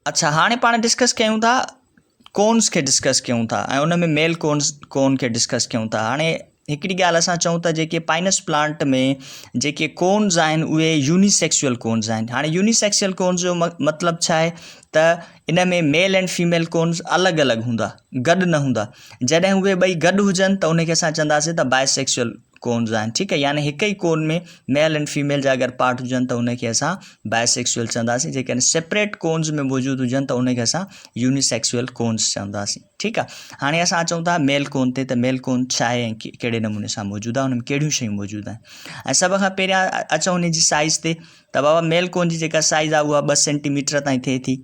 अच्छा, हाणे पाण डिस्कस कयूं था कोन्स खे डिस्कस कयूं था ऐं उन में मेल कोन खे डिस्कस कयूं था। हाणे हिकिड़ी ॻाल्हि असां चऊं था जेके पाइनस प्लांट में जेके कोन्स आहिनि उहे यूनिसेक्सुअल कोन्स आहिनि। हाणे यूनिसेक्सुअल कोन्स जो मतिलबु छा आहे त इन में मेल एंड फीमेल कोन्स अलॻि अलॻि हूंदा, गॾु न हूंदा। जॾहिं उहे ॿई गॾु हुजनि त उनखे असां चवंदासीं त बायसेक्सुअल कोन्स आहिनि, ठीकु आहे। यानी हिकु ई कोन में मेल एंड फीमेल जा अगरि पार्ट हुजनि त उनखे असां बायसेक्सुअल चवंदासीं। जेकॾहिं सेपरेट कोन्स में मौजूदु हुजनि त उनखे असां यूनिसेक्सुअल कोन्स चवंदासीं, ठीकु आहे। हाणे असां अचूं था मेल कोन ते, त मेल कोन छा आहे ऐं कहिड़े नमूने सां मौजूदु आहे, हुन में कहिड़ियूं शयूं मौजूदु आहिनि। ऐं सभ खां पहिरियां अचूं हुन जी साइज़ ते, त बाबा मेल कोन जी जेका साइज़ आहे उहा 2 सेंटीमीटर ताईं थिए थी,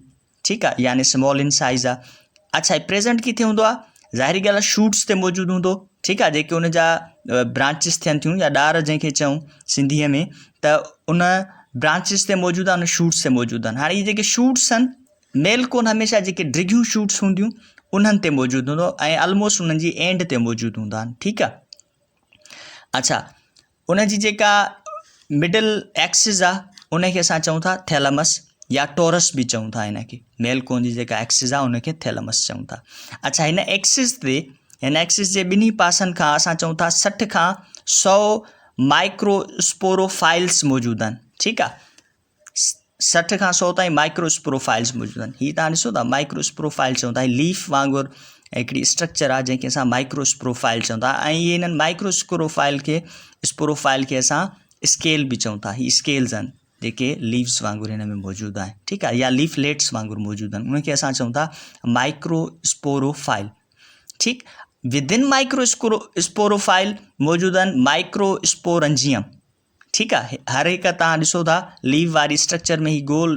ठीकु आहे, यानी स्मॉल इन साइज़ आहे। अच्छा, ही प्रेज़ेंट किथे हूंदो आहे? ज़ाहिरी ॻाल्हि आहे शूट्स ते मौजूदु हूंदो, ठीकु आहे, जेके हुन जा ब्रांचिस थियनि थियूं या ॾार जंहिंखे चऊं सिंधीअ में, त उन ब्रांचिस ते मौजूदु आहे, उन शूट्स ते मौजूदु आहिनि। हाणे इहे जेके शूट्स आहिनि, मेल कोन हमेशह जेके डिघियूं शूट्स हूंदियूं उन्हनि ते मौजूदु हूंदो ऐं ऑलमोस्ट उन्हनि जी एंड ते मौजूदु हूंदा आहिनि, ठीकु आहे। अच्छा, उन जी जेका मिडल एक्सिस आहे उनखे असां चऊं था थैलेमस या टोरस बि चऊं था हिन खे। मेल कोन जी जेका एक्सिस आहे उनखे थैलेमस चऊं था। अच्छा, हिन एक्सिस जे ॿिन्ही पासनि खां असां चऊं था 60 खां 100 माइक्रोस्पोरोफाइल्स मौजूदु आहिनि, ठीकु आहे। 60 खां 100 ताईं माइक्रोस्पोरोफाइल्स मौजूदु आहिनि। हीअ तव्हां ॾिसो था माइक्रोस्पोरोफाइल चऊं था, लीफ वांगुरु हिकिड़ी स्ट्रक्चर आहे जंहिंखे असां माइक्रोस्पोरोफाइल चऊं था। ऐं इहे हिननि माइक्रोस्पोरोफाइल खे असां स्केल बि चऊं था। हीअ स्केल्स आहिनि जेके लीव्स वांगुरु हिन में मौजूदु आहिनि, ठीकु आहे, या लीफलेट्स वांगुरु मौजूदु आहिनि, उनखे असां चऊं था माइक्रोस्पोरोफाइल, ठीकु। विदिन माइक्रोस्पोरोफाइल मौजूदु आहिनि माइक्रोस्पोरंजियम, ठीकु आहे। हर हिकु तव्हां ॾिसो था लीव वारी स्ट्रक्चर में ही गोल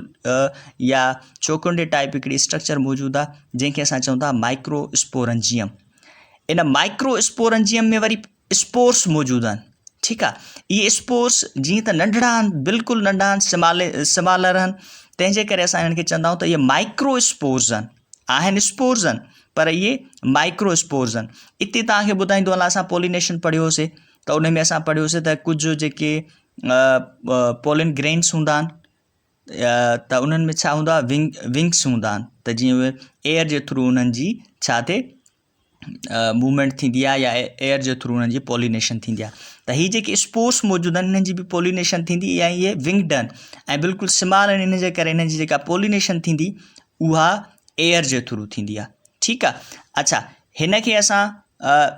या चौकुंडे टाइप हिकिड़ी स्ट्रक्चर मौजूदु आहे जंहिंखे असां चऊं था माइक्रोस्पोरंजियम। इन माइक्रोस्पोरंजियम में वरी स्पोर्स मौजूदु आहिनि, ठीकु आहे। इहे स्पोर्स जीअं त नंढड़ा आहिनि, बिल्कुलु नंढा आहिनि, स्मॉलर आहिनि, तंहिंजे करे असां हिननि खे चवंदा आहियूं त इहे माइक्रोस्पोर्स आहिनि स्पोर्स आहिनि पर इहे माइक्रोस्पोर्स आहिनि। इते तव्हांखे ॿुधाईंदो हलां, असां पॉलिनेशन पढ़ियोसीं त उन में असां पढ़ियोसीं त कुझु जेके पोलिन ग्रेन्स हूंदा आहिनि त उन्हनि में छा हूंदो आहे, विंग्स हूंदा आहिनि, त जीअं उहे एयर जे थ्रू उन्हनि जी छा थिए मूवमेंट थींदी आहे या एयर जे थ्रू उन्हनि जी पॉलिनेशन थींदी आहे। त हीअ जेके स्पोर्स मौजूदु आहिनि हिननि जी बि पॉलिनेशन थींदी ऐं इहे विंग्ड आहिनि ऐं बिल्कुलु स्मॉल आहिनि, इन जे करे हिननि जी जेका पॉलिनेशन थींदी उहा एयर जे थ्रू थींदी आहे, ठीकु आहे। अच्छा, हिन खे असां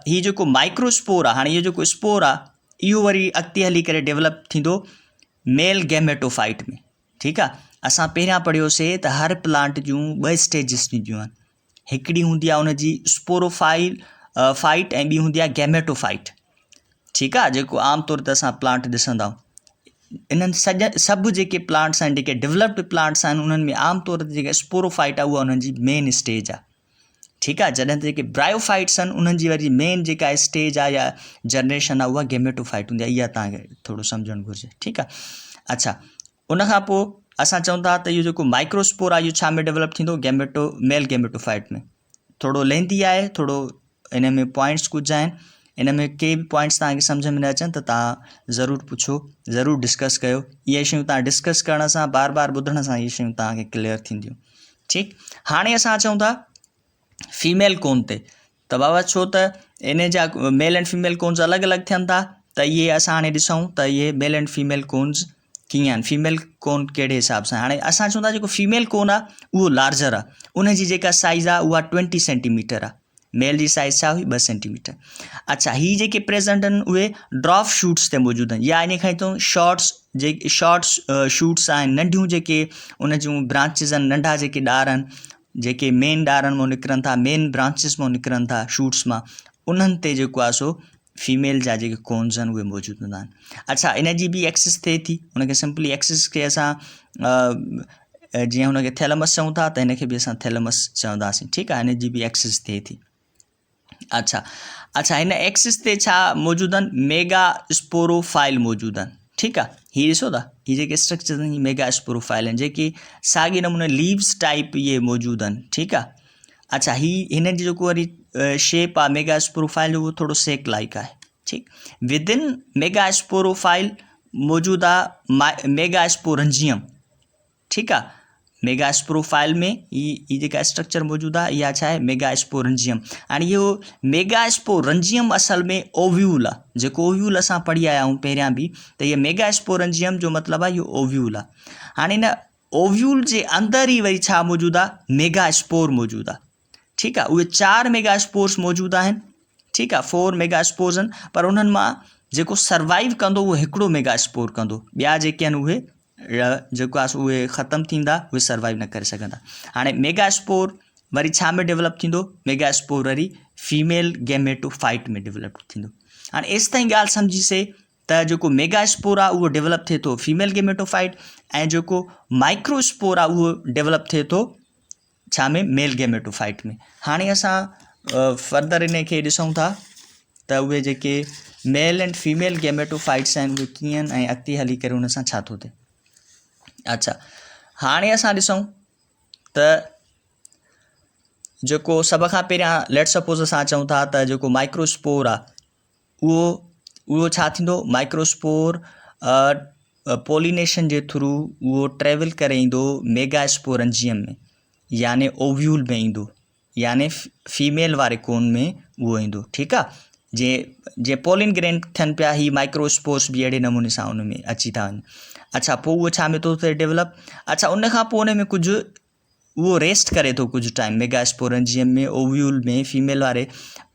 हीअ जेको माइक्रोस्पोर आहे, हाणे इहो जेको स्पोर आहे इहो वरी अॻिते हली करे डेवलप थींदो मेल गैमेटोफाइट में, ठीकु आहे। असां पहिरियां पढ़ियोसीं त हर प्लांट जूं 2 स्टेजिस थींदियूं आहिनि, हिकिड़ी हूंदी आहे उनजी स्पोरोफाइट ऐं ॿी हूंदी आहे गैमेटोफाइट, ठीकु आहे, जेको आमतौर ते असां प्लांट ॾिसंदा आहियूं। इन्हनि सभु जेके प्लांट्स आहिनि, जेके डेवलप्ड प्लांट्स आहिनि, उन्हनि में आमतौर ते जेका स्पोरोफाइट आहे उहा उन्हनि जी मेन स्टेज आहे, ठीकु आहे। जॾहिं त जेके ब्रायोफाइट्स आहिनि उन्हनि जी वरी मेन जेका स्टेज आहे या जनरेशन आहे उहा गैमेटोफाइट हूंदी आहे। इहा तव्हांखे थोरो सम्झणु घुरिजे, ठीकु आहे। अच्छा, उनखां पोइ असां चऊं था त इहो जेको माइक्रोस्पोर आहे इहो छा में डेवलप थींदो, मेल गैमेटोफाइट में। थोरो लेंदी आहे, थोरो इन में पॉइंट्स कुझु आहिनि, इन में के बि पॉइंट्स तव्हांखे सम्झ में न अचनि त तव्हां ज़रूरु पुछो, ज़रूरु डिस्कस कयो। इहे शयूं तव्हां डिस्कस करण सां, बार बार ॿुधण सां इहे शयूं तव्हांखे क्लियर थींदियूं, ठीकु। हाणे असां अचूं था फीमेल कोन ते, त बाबा छो त इन जा मेल एंड फीमेल कोन्स अलॻि अलॻि थियनि था, त इहे असां हाणे ॾिसूं त इहे मेल एंड फीमेल कोन्स कीअं आहिनि, फीमेल कोन कहिड़े हिसाब सां। हाणे असां चऊं था जेको फीमेल कोन आहे उहो लार्जर आहे, उनजी जेका साइज़ आहे उहा 20 सेंटीमीटर आहे, मेल जी साइज़ छा हुई 2 सेंटीमीटर। अच्छा, हीअ जेके प्रेज़ेंट आहिनि उहे ड्रॉप शूट्स ते मौजूदु आहिनि, या इन खां थो शॉर्ट्स शूट्स आहिनि, नंढियूं जेके उन जूं ब्रांचिस आहिनि, नंढा जेके ॾार आहिनि जेके मेन ॾारनि मां निकिरनि था, मेन ब्रांचिस मां निकिरनि था शूट्स मां, उन्हनि ते जेको आहे सो फीमेल जा जेके कोन्स आहिनि उहे मौजूदु हूंदा आहिनि। अच्छा, इन जी बि एक्सिस थिए थी, उनखे सिंपली एक्सिस खे असां जीअं हुनखे थैलेमस चऊं था त हिनखे बि असां थैलेमस चवंदासीं, ठीकु आहे, हिन जी बि एक्सिस थिए थी। अच्छा, हिन एक्सिस ते छा मौजूदु आहिनि, मेगा स्पोरोफाइल मौजूदु आहिनि, ठीकु आहे। हीअ ॾिसो था, हीअ जेके स्ट्रक्चर आहिनि मेगा स्पोरोफाइल आहिनि, जेके साॻे नमूने लीव्स टाइप इहे मौजूदु आहिनि, ठीकु आहे। अच्छा, हिन जो जेको वरी शेप आहे मेगा स्पोरोफाइल जो उहो थोरो सेक लाइक आहे, ठीकु। विदिन मेगा स्पोरोफाइल मौजूदु आहे मेगा स्पोरंजियम, ठीकु आहे। मेगास्पोरोफाइल में ये जेका स्ट्रक्चर मौजूद है इहा छा आहे मेगास्पोरेंजियम। हाणे इहो मेगास्पोरेंजियम असल में ओव्यूल आहे, जेको ओव्यूल असां पढ़ी आया आहियूं पहिरियां बि, त इहे मेगास्पोरेंजियम जो मतिलबु आहे इहो ओव्यूल आहे। हाणे हिन ओव्यूल जे अंदरि ई वरी छा मौजूदु आहे, मेगास्पोर मौजूदु आहे। ठीकु आहे, उहे 4 मेगास्पोर्स मौजूदु आहिनि। ठीकु आहे, 4 मेगास्पोर्स आहिनि, पर उन्हनि मां जेको सर्वाइव कंदो उहो हिकिड़ो मेगास्पोर कंदो, ॿिया जेके आहिनि उहे जेको आहे उहे ख़तमु थींदा, उहे सर्वाइव न करे सघंदा। हाणे मेगास्पोर वरी छा में डेवलप थींदो, मेगास्पोर वरी फीमेल गैमेटोफाइट में डेवलप थींदो। हाणे एसि ताईं ॻाल्हि सम्झीसीं त जेको मेगास्पोर आहे उहो डेवलप थिए थो फीमेल गैमेटोफाइट, ऐं जेको माइक्रोस्पोर आहे उहो डेवलप थिए थो छा में, मेल गैमेटोफाइट में। हाणे असां फर्दर इन खे ॾिसूं था त उहे जेके मेल एंड फीमेल गैमेटोफाइट्स आहिनि उहे कीअं आहिनि ऐं अॻिते हली करे उन सां छा थो थिए। अच्छा, हाणे असां ॾिसूं त जेको सभ खां पहिरियां लेट सपोज़ असां चऊं था त जेको माइक्रोस्पोर आहे उहो छा थींदो, माइक्रोस्पोर पोलिनेशन जे थ्रू उहो ट्रेवल करे ईंदो मेगास्पोरेंजियम में, याने ओव्यूल में ईंदो, याने फीमेल वारे कोन में उहो ईंदो। ठीकु आहे, जे पोलिन ग्रेन थियनि पिया ही माइक्रोस्पोर्स बि अहिड़े नमूने सां उन में अची था वञनि। अच्छा, पोइ उहो छा में थो थिए डेवलप। अच्छा, उन खां पोइ उन में कुझु उहो रेस्ट करे थो कुझु टाइम, मेगास्पोरेंजियम में ओव्यूल में फीमेल वारे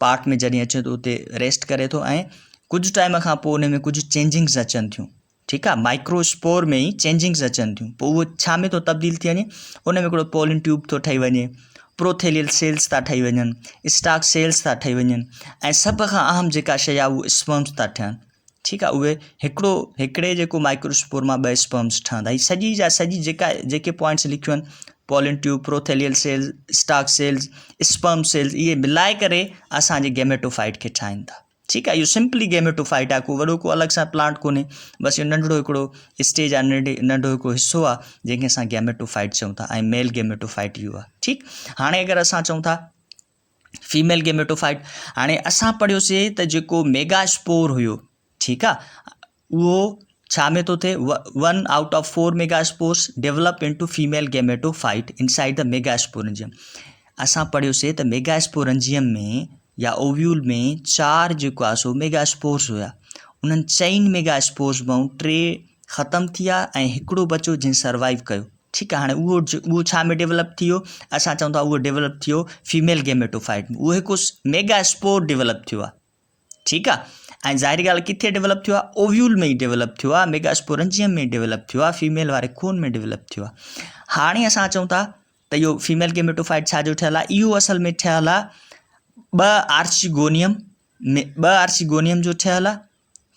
पार्ट में जॾहिं अचे थो उते रेस्ट करे थो, ऐं कुझु टाइम खां पोइ उन में कुझु चेंजिंग्स अचनि थियूं। ठीकु आहे, माइक्रोस्पोर में ई चेंजिंग्स अचनि थियूं, पोइ उहो छा में थो तब्दील थी वञे, उन में हिकिड़ो पोलिन ट्यूब थो ठही वञे, प्रोथेलियल सेल्स था ठही वञनि, स्टाक सेल्स था ठही वञनि, ऐं सभ खां अहम जेका शइ आहे उहे स्पर्म्स था ठहनि। ठीकु आहे, उहे हिकिड़े जेको माइक्रोस्पोर मां 2 स्पर्म्स ठहंदा। हीअ सॼी जा सॼी जेके पॉइंट्स लिखियूं आहिनि, pollen tube, prothallial cells, stalk cells, sperm cells, इहे मिलाए करे असांजे गैमेटोफाइट खे ठाहिनि था। ठीकु आहे, इहो सिंपली गैमेटोफाइट आहे, को वॾो को अलॻि सां प्लांट कोन्हे, बसि इहो नंढिड़ो हिकिड़ो स्टेज आहे, नंढो हिकिड़ो हिसो आहे जंहिंखे असां गैमेटोफाइट चऊं था, ऐं मेल गैमेटोफाइट इहो आहे। ठीकु, हाणे अगरि असां चऊं था फीमेल गैमेटोफाइट, हाणे असां पढ़ियोसीं त जेको मेगास्पोर हुयो, ठीकु आहे, उहो छा में थो थिए, 1 out of 4 megaspores develop into female gametophyte inside the megasporangium. असां पढ़ियोसीं त मेगास्पोरेंजियम में या ओव्यूल में 4 जेको आहे सो मेगास्पोर्स हुया, उन्हनि 4 मेगास्पोर्स मां 3 ख़तमु थी विया ऐं हिकिड़ो बचो जंहिं सर्वाइव कयो। ठीकु आहे, हाणे उहो छा में डेवलप थी वियो, असां चऊं था उहो डेवलप थी वियो फीमेल गैमेटोफाइट में, उहो हिकु मेगास्पोर डेवलप थियो आहे। ठीकु आहे, ऐं ज़ाहिरी ॻाल्हि किथे डेवलप थियो आहे, ओव्यूल में ई डेवलप थियो आहे, मेगास्पोरेंजियम में डेवलप थियो आहे, फीमेल वारे खून में डेवलप थियो आहे। हाणे असां चऊं था त इहो फीमेल गैमेटोफाइट छा जो ठहियलु आहे, इहो असल में ठहियलु आहे 2 आर्चिगोनियम में, 2 आर्चिगोनियम जो ठहियलु आहे।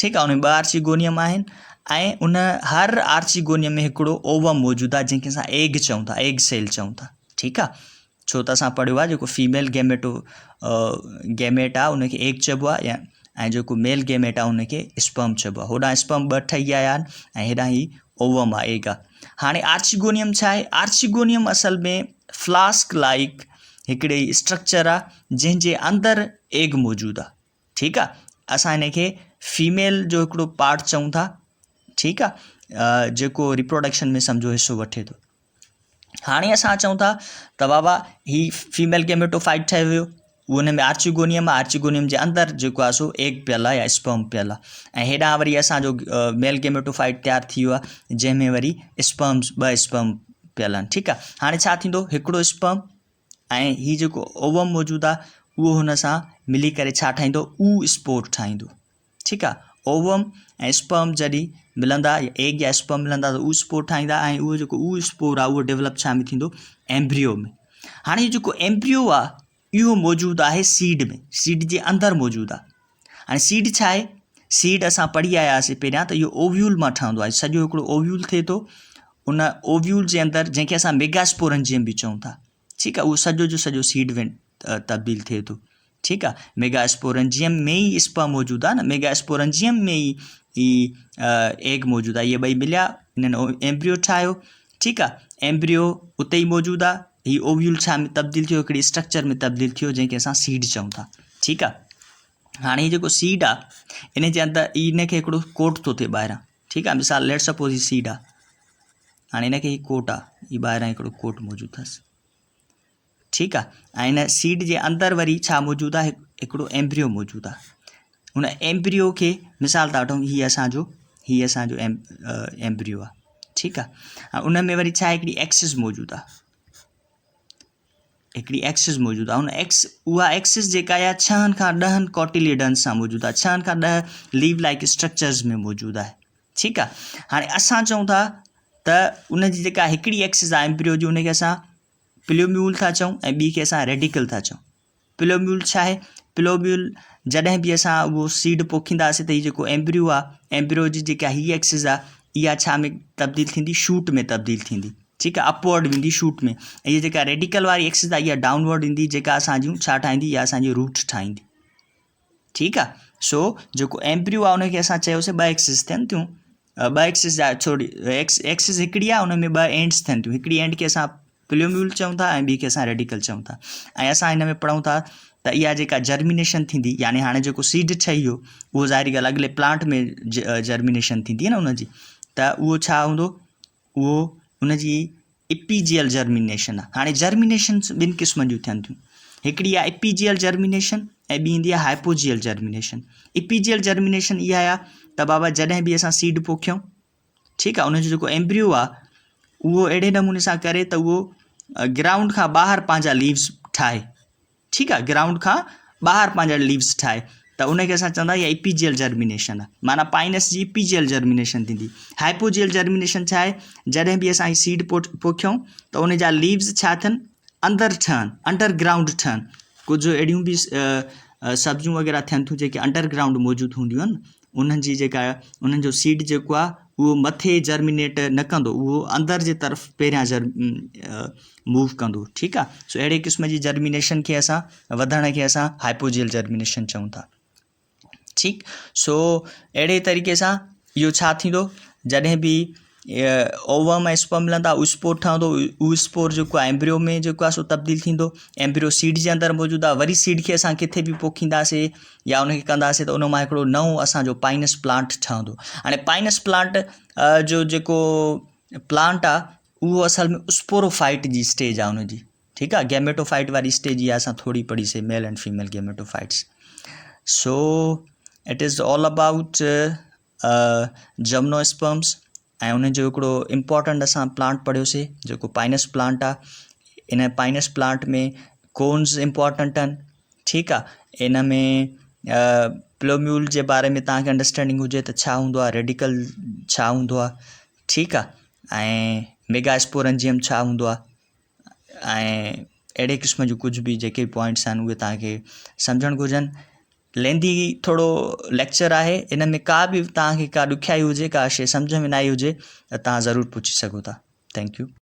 ठीकु आहे, उन में 2 आर्चिगोनियम आहिनि, ऐं उन हर आर्चिगोनियम में हिकिड़ो ओवम मौजूदु आहे जंहिंखे असां एग चऊं था, एग सेल चऊं था। ठीकु आहे, छो त असां पढ़ियो आहे जेको फीमेल गैमेट आहे उनखे एग चइबो आहे, या ऐं जेको मेल गैमेट आहे उनखे स्पर्म चइबो आहे। होॾां स्पर्म 2 ठही आया आहिनि ऐं हेॾां ही ओवम आहे, एग आहे। हाणे आर्चिगोनियम छा आहे, आर्चिगोनियम असल में फ्लास्क लाइक हिकिड़ी स्ट्रक्चर आहे जंहिंजे अंदरि एग मौजूदु आहे। ठीकु आहे, असां हिनखे फीमेल जो हिकिड़ो पार्ट चऊं था। ठीकु आहे, जेको रिप्रोडक्शन में सम्झो हिसो वठे थो। हाणे असां चऊं था त बाबा ही फीमेल गैमेटोफाइट ठहियो हुयो, उहो हुन में आर्चिगोनियम आहे, आर्चिगोनियम जे अंदरि जेको आहे सो एग पियल आहे या स्पर्म पियल आहे, ऐं हेॾां वरी असांजो मेल गैमेटोफाइट तयारु थी वियो आहे जंहिंमें वरी स्पर्म्स 2 स्पर्म पियल आहिनि। ठीकु आहे, हाणे छा थींदो, हिकिड़ो स्पर्म ऐं हीउ जेको ओवम मौजूदु आहे उहो हुन सां मिली करे छा ठाहींदो, ऊ स्पोर ठाहींदो। ठीकु आहे, ओवम ऐं स्पर्म जॾहिं मिलंदा, एग या स्पर्म मिलंदा त ऊ स्पोर ठाहींदा, ऐं उहो जेको ऊ स्पोर आहे उहो डेवलप छा में थींदो, एम्ब्रियो में। हाणे जेको एम्ब्रियो आहे इहो मौजूदु आहे सीड में, सीड जे अंदरि मौजूदु आहे। हाणे सीड छा आहे, सीड असां पढ़ी आया हुआसीं पहिरियां त इहो ओव्यूल मां ठहंदो आहे, सॼो हिकिड़ो ओव्यूल थिए थो, उन ओव्यूल जे अंदरि जंहिंखे असां मेगास्पोरेंजियम बि चऊं था। ठीकु आहे, उहो सॼो जो सॼो सीड में तब्दील थिए थो। ठीकु आहे, मेगास्पोरेंजियम में ई स्पर्म मौजूदु आहे न, मेगास्पोरेंजियम में ई एग मौजूदु आहे, इहे 2 मिलिया हिननि एम्ब्रियो ठाहियो। ठीकु आहे, एम्ब्रियो उते ई मौजूदु आहे, हीउ ओव्यूल छा में तब्दील थियो, हिकिड़ी स्ट्रक्चर में तब्दील थियो जंहिंखे असां सीड चऊं था। ठीकु आहे, हाणे जेको सीड आहे इन जे अंदरि इनखे हिकिड़ो कोट थो थिए ॿाहिरां। ठीकु आहे, मिसाल लेट सपोज़ ही सीड आहे, हाणे हिनखे ही कोट आहे, ही ॿाहिरां हिकिड़ो कोट मौजूदु अथसि, ठीकु आहे। ऐं हिन सीड जे अंदरि वरी छा मौजूदु आहे, हिकिड़ो एम्ब्रियो मौजूदु आहे। हुन एम्ब्रियो खे मिसाल था वठूं, हीअ असांजो एम्ब्रियो आहे, ठीकु आहे। ऐं उन में वरी छा आहे, हिकिड़ी एक्सिस मौजूदु आहे, हिकिड़ी एक्सिस मौजूदु आहे। हुन उहा एक्सिस जेका आहे 6 खां 10 कोटिलिडन्स सां मौजूदु आहे, 6 खां 10 लीव लाइक स्ट्रक्चर्स में मौजूदु आहे, ठीकु आहे। हाणे असां चऊं था त उनजी जेका हिकिड़ी एक्सिस आहे एम्ब्रियो जी, उनखे असां प्लोम्यूल था चऊं ऐं ॿी खे असां रेडिकल था चऊं। प्लोम्यूल छा आहे, प्लोम्यूल जॾहिं बि असां उहो सीड पोखींदासीं त हीउ जेको एम्ब्रियो आहे, एम्ब्रियो जी जेका हीअ एक्सिस आहे, इहा छा में तब्दील थींदी, शूट में तब्दील थींदी, ठीकु आहे, अपवर्ड वेंदी शूट में। ऐं हीअ जेका रेडिकल वारी एक्सिस आहे, इहा डाउनवर्ड ईंदी, जेका असांजूं छा ठाहींदी, इहा असांजी रूट ठाहींदी, ठीकु आहे। सो जेको एम्ब्रियो आहे उनखे असां चयोसीं ॿ एक्सिस थियनि थियूं, ॿ एक्सिस जा थोरी एक्सिस हिकिड़ी आहे, उन में ॿ एंड्स थियनि थियूं, हिकिड़ी एंड खे असां प्लोम्यूल चऊं था ऐं ॿी खे असां रेडिकल चऊं था। ऐं असां हिन में पढ़ूं था त इहा जेका जर्मिनेशन थींदी, यानी हाणे जेको सीड ठही वियो उहो ज़ाहिरी ॻाल्हि अॻिले प्लांट में जर्मिनेशन थींदी आहे न उनजी, त उहो छा हूंदो, उहो उनजी इपीजियल जर्मिनेशन आहे। हाणे जर्मिनेशन ॿिनि क़िस्मनि जूं थियनि थियूं, हिकिड़ी आहे इपीजियल जर्मिनेशन ऐं ॿी ईंदी आहे हाइपोजियल जर्मिनेशन। इपीजियल जर्मिनेशन इहा आहे त बाबा जॾहिं बि असां सीड पोखियूं, ठीकु आहे, उनजो जेको एम्ब्रियो आहे उहो अहिड़े नमूने सां करे त उहो ग्राउंड खां ॿाहिरि पंहिंजा लीव्स ठाहे, ठीकु आहे, ग्राउंड खां ॿाहिरि पंहिंजा लीव्स ठाहे, त उनखे असां चवंदा इहा इपीजियल जर्मिनेशन आहे, माना पाइनस जी इपीजियल जर्मिनेशन थींदी। हाइपोजियल जर्मिनेशन छा आहे, जॾहिं बि असां सीड पोखियूं त उनजा लीव्स छा थियनि, अंदरि ठहनि, अंडरग्राउंड ठहनि। कुझु अहिड़ियूं बि सब्जियूं वग़ैरह थियनि थियूं जेके अंडरग्राउंड मौजूदु हूंदियूं आहिनि, उन्हनि जी जेका उन्हनि जो सीड जेको आहे उहो मथे जर्मिनेट न कंदो, उहो अंदरि जे तरफ़ पहिरियां मूव कंदो, ठीकु आहे। सो अहिड़े क़िस्म जी जर्मिनेशन खे असां वधण खे असां हाइपोजियल जर्मिनेशन चऊं था, ठीकु। सो अहिड़े तरीक़े सां इहो छा थींदो, जॾहिं बि ओवम ऐं स्पर्म मिलंदा, उहो स्पोर ठहंदो, उहो स्पोर जेको आहे एम्ब्रियो में जेको आहे सो तब्दील थींदो, एम्ब्रियो सीड जे अंदरि मौजूदु आहे। वरी सीड खे असां किथे बि पोखींदासीं या उनखे कंदासीं त उन मां हिकिड़ो नओं असांजो पाइनस प्लांट ठहंदो। हाणे पाइनस प्लांट जो जेको प्लांट आहे उहो असल में स्पोरोफाइट जी स्टेज आहे उनजी, ठीकु आहे। गैमेटोफाइट वारी स्टेज इहा असां थोरी पढ़ीसीं, male and female gametophytes. So it is all about gymnosperms ऐं उनजो हिकिड़ो इम्पॉर्टेंट असां प्लांट पढ़ियोसीं जेको पाइनस प्लांट आहे। इन पाइनस प्लांट में कोन्स इम्पॉर्टेंट आहिनि, ठीकु आहे। इन में प्लोम्यूल जे बारे में तव्हांखे अंडरस्टैंडिंग हुजे त छा हूंदो आहे, रेडिकल छा हूंदो आहे, ठीकु आहे, ऐं मेगास्पोरेंजियम छा हूंदो आहे, ऐं अहिड़े क़िस्म जूं कुझु बि जेके पॉइंट्स आहिनि उहे तव्हांखे सम्झणु घुरिजनि। लेंदी थोरो लेक्चर आहे, इन में का बि तव्हांखे का ॾुखियाई हुजे, का शइ सम्झ में न आई हुजे त तव्हां ज़रूरु पुछी सघो था। Thank U.